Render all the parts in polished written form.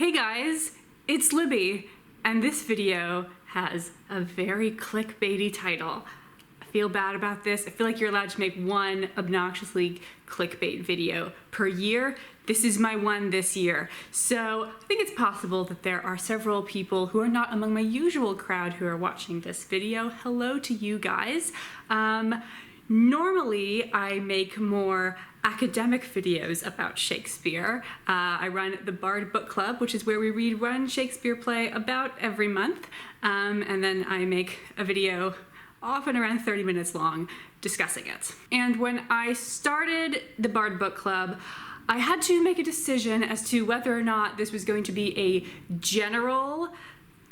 Hey guys, it's Libby, and this video has a very clickbaity title. I feel bad about this. I feel like you're allowed to make one obnoxiously clickbait video per year. This is my one this year. So I think it's possible that there are several people who are not among my usual crowd who are watching this video. Hello to you guys. Normally I make more academic videos about Shakespeare. I run the Bard Book Club, which is where we read one Shakespeare play about every month. And then I make a video often around 30 minutes long discussing it. And when I started the Bard Book Club, I had to make a decision as to whether or not this was going to be a general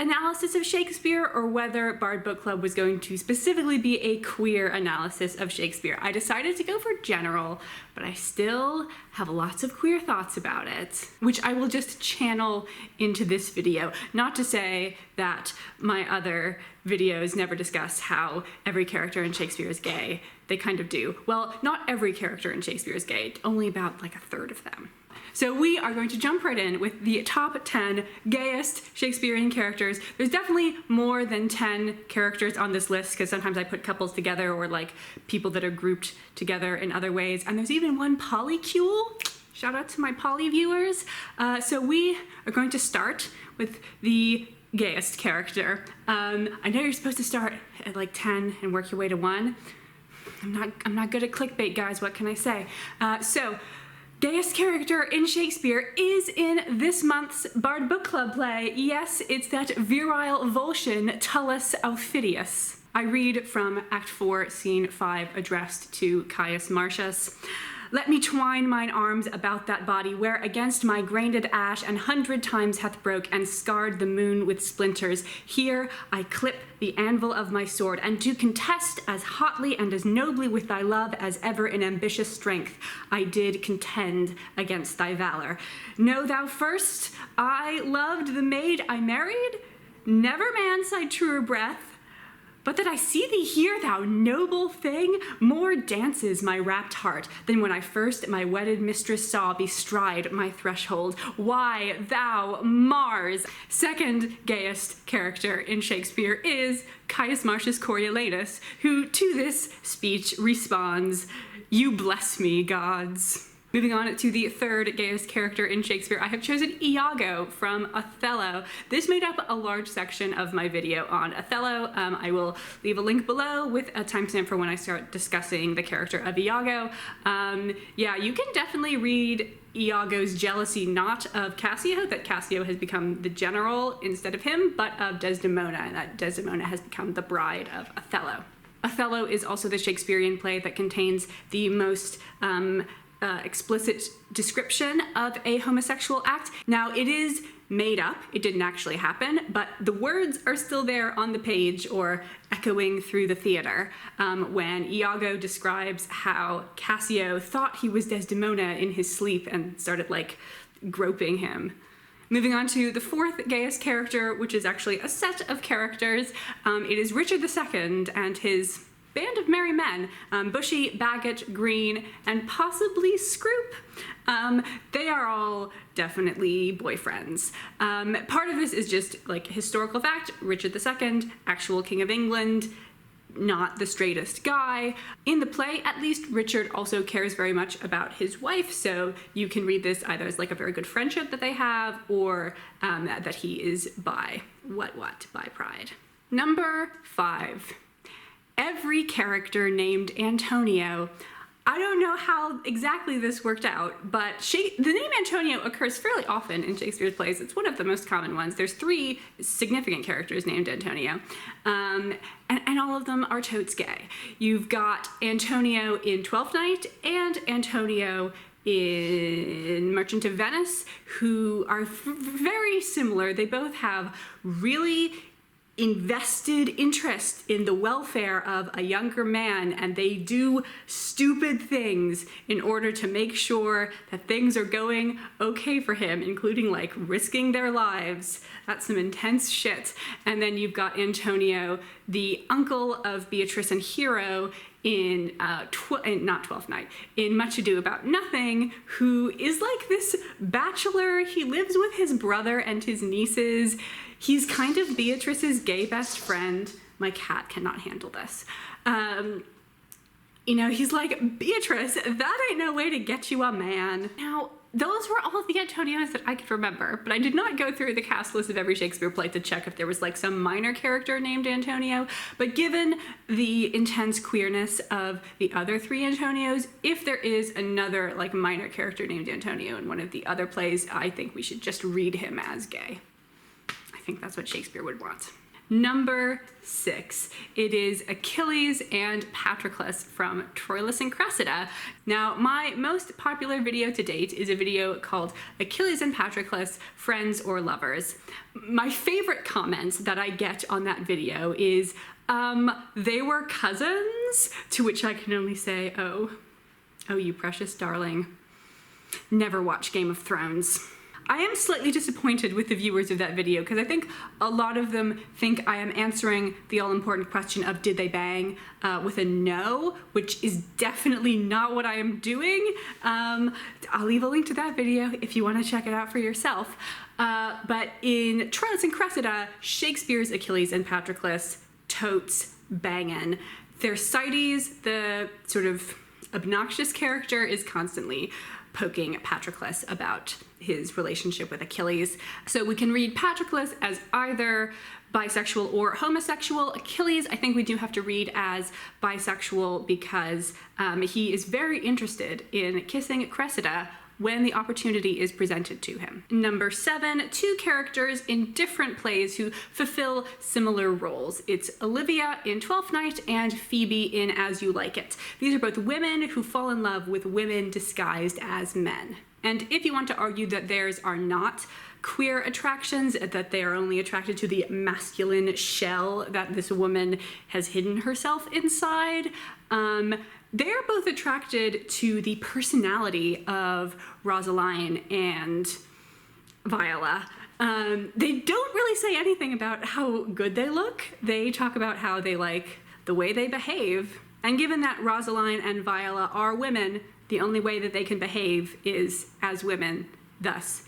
analysis of Shakespeare or whether Bard Book Club was going to specifically be a queer analysis of Shakespeare. I decided to go for general, but I still have lots of queer thoughts about it, which I will just channel into this video. Not to say that my other videos never discuss how every character in Shakespeare is gay. They kind of do. Well, not every character in Shakespeare is gay, only about like a third of them. So we are going to jump right in with the top 10 gayest Shakespearean characters. There's definitely more than 10 characters on this list because sometimes I put couples together or like people that are grouped together in other ways. And there's even one polycule. Shout out to my poly viewers. So we are going to start with the gayest character. I know you're supposed to start at like 10 and work your way to 1. I'm not good at clickbait, guys. What can I say? Gayest character in Shakespeare is in this month's Bard Book Club play. Yes, it's that virile Volscian, Tullus Aufidius. I read from Act 4, Scene 5, addressed to Caius Marcius. Let me twine mine arms about that body, where against my grained ash 100 times hath broke and scarred the moon with splinters. Here I clip the anvil of my sword, and to contest as hotly and as nobly with thy love as ever in ambitious strength I did contend against thy valor. Know thou first, I loved the maid I married, never man sighed truer breath. But that I see thee here, thou noble thing, more dances my rapt heart than when I first my wedded mistress saw bestride my threshold. Why, thou Mars! Second gayest character in Shakespeare is Caius Marcius Coriolanus, who to this speech responds, "You bless me, gods." Moving on to the third gayest character in Shakespeare, I have chosen Iago from Othello. This made up a large section of my video on Othello. I will leave a link below with a timestamp for when I start discussing the character of Iago. Yeah, you can definitely read Iago's jealousy not of Cassio, that Cassio has become the general instead of him, but of Desdemona, and that Desdemona has become the bride of Othello. Othello is also the Shakespearean play that contains the most explicit description of a homosexual act. Now, it is made up, it didn't actually happen, but the words are still there on the page or echoing through the theater when Iago describes how Cassio thought he was Desdemona in his sleep and started like groping him. Moving on to the fourth gayest character, which is actually a set of characters. It is Richard II and his band of merry men, Bushy, Bagot, Green, and possibly Scroop. They are all definitely boyfriends. Part of this is just like historical fact. Richard II, actual King of England, not the straightest guy. In the play, at least, Richard also cares very much about his wife, so you can read this either as like a very good friendship that they have or that he is bi. Bi pride. Number 5. Every character named Antonio. I don't know how exactly this worked out, but the name Antonio occurs fairly often in Shakespeare's plays. It's one of the most common ones. There's 3 significant characters named Antonio, and all of them are totes gay. You've got Antonio in Twelfth Night and Antonio in Merchant of Venice, who are very similar. They both have really invested interest in the welfare of a younger man, and they do stupid things in order to make sure that things are going okay for him, including like risking their lives. That's some intense shit. And then you've got Antonio, the uncle of Beatrice and Hero, in not Twelfth Night, in Much Ado About Nothing, who is like this bachelor. He lives with his brother and his nieces. He's kind of Beatrice's gay best friend. My cat cannot handle this. You know, he's like, Beatrice, that ain't no way to get you a man. Now, those were all of the Antonios that I could remember, but I did not go through the cast list of every Shakespeare play to check if there was like some minor character named Antonio. But given the intense queerness of the other three Antonios, if there is another like minor character named Antonio in one of the other plays, I think we should just read him as gay. I think that's what Shakespeare would want. Number 6, it is Achilles and Patroclus from Troilus and Cressida. Now, my most popular video to date is a video called Achilles and Patroclus, Friends or Lovers. My favorite comment that I get on that video is, they were cousins? To which I can only say, oh, you precious darling. Never watch Game of Thrones. I am slightly disappointed with the viewers of that video because I think a lot of them think I am answering the all-important question of did they bang with a no, which is definitely not what I am doing. I'll leave a link to that video if you want to check it out for yourself. But in Troilus and Cressida, Shakespeare's Achilles and Patroclus totes bangin'. Thersites, the sort of obnoxious character, is constantly poking Patroclus about his relationship with Achilles. So we can read Patroclus as either bisexual or homosexual. Achilles, I think we do have to read as bisexual because he is very interested in kissing Cressida when the opportunity is presented to him. Number 7, 2 characters in different plays who fulfill similar roles. It's Olivia in Twelfth Night and Phoebe in As You Like It. These are both women who fall in love with women disguised as men. And if you want to argue that theirs are not queer attractions, that they are only attracted to the masculine shell that this woman has hidden herself inside, they are both attracted to the personality of Rosaline and Viola. They don't really say anything about how good they look. They talk about how they like the way they behave. And given that Rosaline and Viola are women, the only way that they can behave is as women. Thus,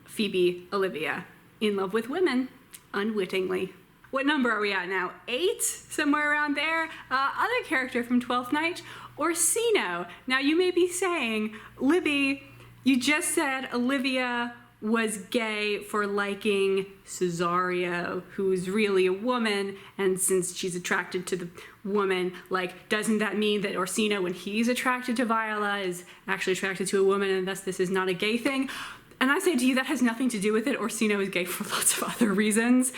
Phoebe, Olivia, in love with women, unwittingly. What number are we at now? 8? Somewhere around there? Other character from Twelfth Night, Orsino. Now you may be saying, Libby, you just said Olivia was gay for liking Cesario, who's really a woman, and since she's attracted to the woman, like, doesn't that mean that Orsino, when he's attracted to Viola, is actually attracted to a woman, and thus this is not a gay thing? And I say to you, that has nothing to do with it. Orsino is gay for lots of other reasons.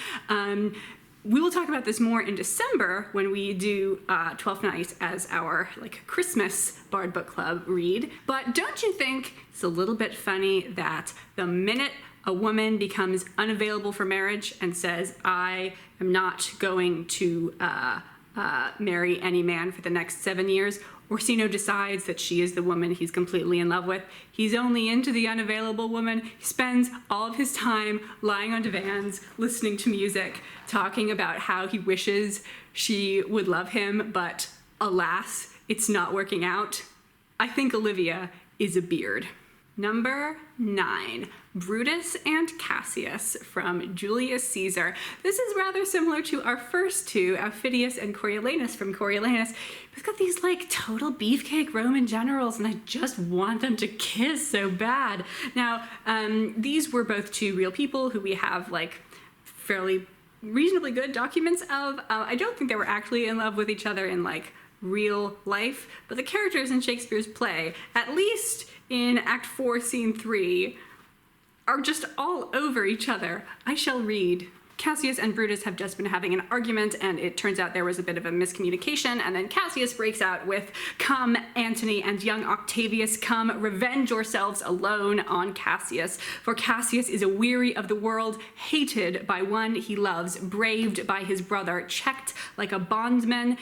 We will talk about this more in December when we do Twelfth Night as our like Christmas Bard Book Club read. But don't you think it's a little bit funny that the minute a woman becomes unavailable for marriage and says, I am not going to marry any man for the next 7 years, Orsino decides that she is the woman he's completely in love with. He's only into the unavailable woman. He spends all of his time lying on divans, listening to music, talking about how he wishes she would love him, but alas, it's not working out. I think Olivia is a beard. Number 9, Brutus and Cassius from Julius Caesar. This is rather similar to our first two, Aufidius and Coriolanus from Coriolanus. We've got these like total beefcake Roman generals and I just want them to kiss so bad. Now, these were both two real people who we have like fairly reasonably good documents of. I don't think they were actually in love with each other in like real life, but the characters in Shakespeare's play, at least in Act 4, Scene 3, are just all over each other. I shall read. Cassius and Brutus have just been having an argument, and it turns out there was a bit of a miscommunication, and then Cassius breaks out with, "Come, Antony and young Octavius, come, revenge yourselves alone on Cassius. For Cassius is aweary of the world, hated by one he loves, braved by his brother, checked like a bondsman,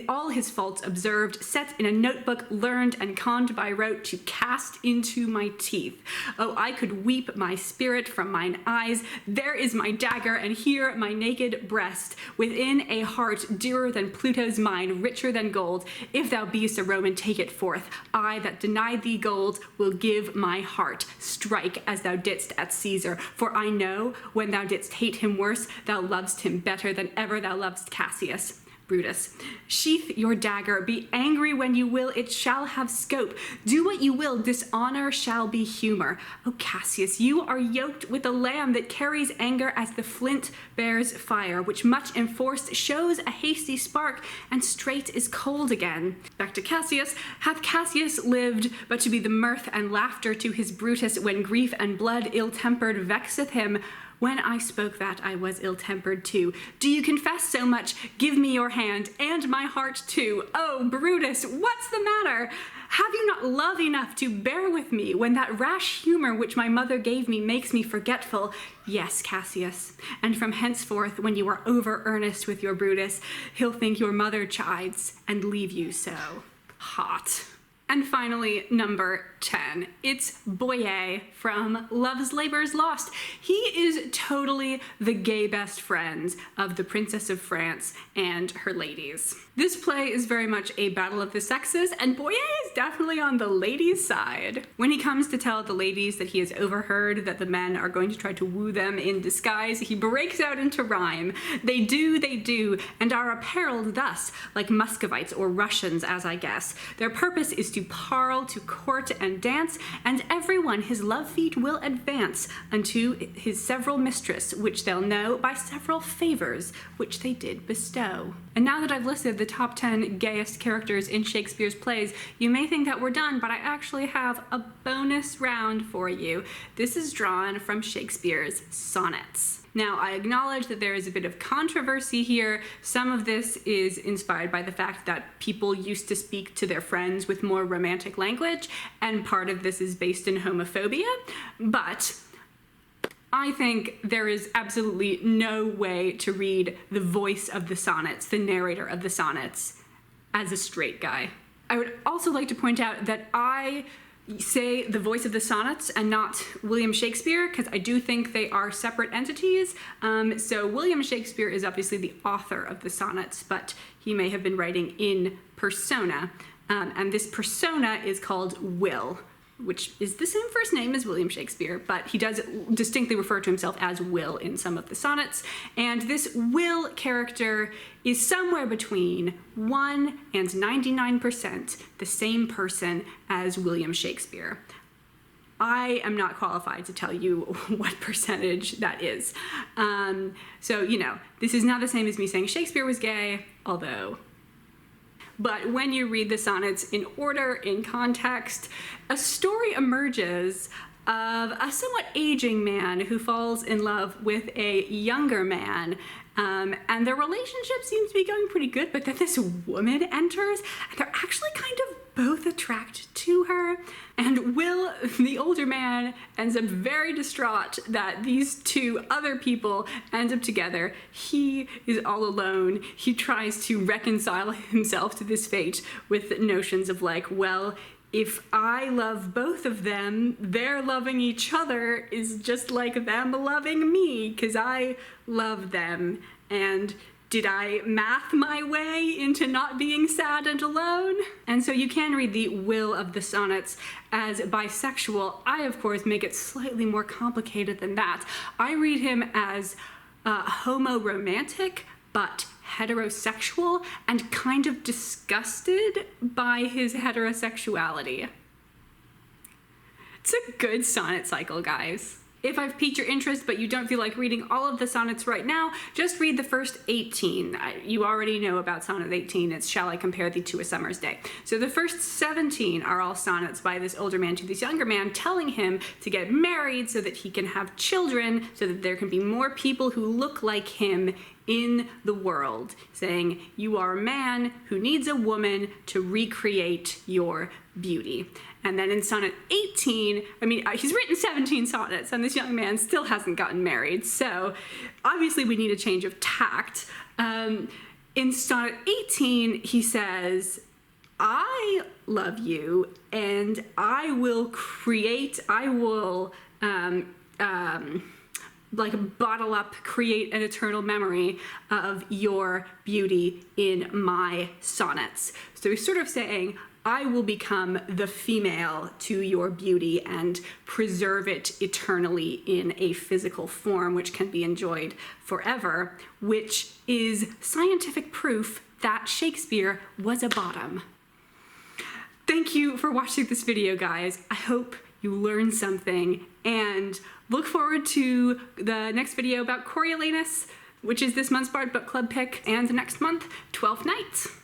all his faults observed, set in a notebook, learned and conned by rote to cast into my teeth. Oh, I could weep my spirit from mine eyes. There is my dagger, and here my naked breast, within a heart dearer than Pluto's mine, richer than gold. If thou beest a Roman, take it forth. I that denied thee gold will give my heart. Strike as thou didst at Caesar. For I know, when thou didst hate him worse, thou lovedst him better than ever thou lovedst Cassius. Brutus. Sheath your dagger, be angry when you will, it shall have scope. Do what you will, dishonor shall be humor. O Cassius, you are yoked with a lamb that carries anger as the flint bears fire, which much enforced shows a hasty spark, and straight is cold again. Back to Cassius. Hath Cassius lived but to be the mirth and laughter to his Brutus, when grief and blood ill-tempered vexeth him? When I spoke that, I was ill-tempered too. Do you confess so much? Give me your hand, and my heart too. Oh, Brutus, what's the matter? Have you not love enough to bear with me, when that rash humor which my mother gave me makes me forgetful? Yes, Cassius, and from henceforth, when you are over-earnest with your Brutus, he'll think your mother chides, and leave you so. Hot. And finally, number 10. It's Boyer from Love's Labour's Lost. He is totally the gay best friend of the Princess of France and her ladies. This play is very much a battle of the sexes, and Boyer is definitely on the ladies' side. When he comes to tell the ladies that he has overheard that the men are going to try to woo them in disguise, he breaks out into rhyme. They do, and are apparelled thus, like Muscovites or Russians, as I guess. Their purpose is to parle, to court and dance, and everyone his love feet will advance unto his several mistress, which they'll know by several favors which they did bestow. And now that I've listed the top 10 gayest characters in Shakespeare's plays, you may think that we're done, but I actually have a bonus round for you. This is drawn from Shakespeare's sonnets. Now, I acknowledge that there is a bit of controversy here. Some of this is inspired by the fact that people used to speak to their friends with more romantic language, and part of this is based in homophobia, but I think there is absolutely no way to read the voice of the sonnets, the narrator of the sonnets, as a straight guy. I would also like to point out that I say the voice of the sonnets and not William Shakespeare, because I do think they are separate entities. So William Shakespeare is obviously the author of the sonnets, but he may have been writing in persona. And this persona is called Will, which is the same first name as William Shakespeare, but he does distinctly refer to himself as Will in some of the sonnets. And this Will character is somewhere between 1 and 99% the same person as William Shakespeare. I am not qualified to tell you what percentage that is. So, you know, this is not the same as me saying Shakespeare was gay, although. But when you read the sonnets in order, in context, a story emerges of a somewhat aging man who falls in love with a younger man. And their relationship seems to be going pretty good, but then this woman enters, and they're actually kind of both attracted to her. And Will, the older man, ends up very distraught that these two other people end up together. He is all alone. He tries to reconcile himself to this fate with notions of like, well, if I love both of them, their loving each other is just like them loving me, because I love them. And did I math my way into not being sad and alone? And so you can read the Will of the sonnets as bisexual. I, of course, make it slightly more complicated than that. I read him as homo-romantic, but heterosexual, and kind of disgusted by his heterosexuality. It's a good sonnet cycle, guys. If I've piqued your interest but you don't feel like reading all of the sonnets right now, just read the first 18. You already know about sonnet 18. It's Shall I Compare Thee to a Summer's Day. So the first 17 are all sonnets by this older man to this younger man, telling him to get married so that he can have children, so that there can be more people who look like him in the world, saying, you are a man who needs a woman to recreate your beauty. And then in sonnet 18, he's written 17 sonnets, and this young man still hasn't gotten married, so obviously we need a change of tact. In sonnet 18, he says, I love you, and I will like bottle up, create an eternal memory of your beauty in my sonnets. So he's sort of saying, I will become the female to your beauty and preserve it eternally in a physical form which can be enjoyed forever, which is scientific proof that Shakespeare was a bottom. Thank you for watching this video, guys. I hope you learned something, and look forward to the next video about Coriolanus, which is this month's Bard Book Club pick, and the next month, 12 Nights.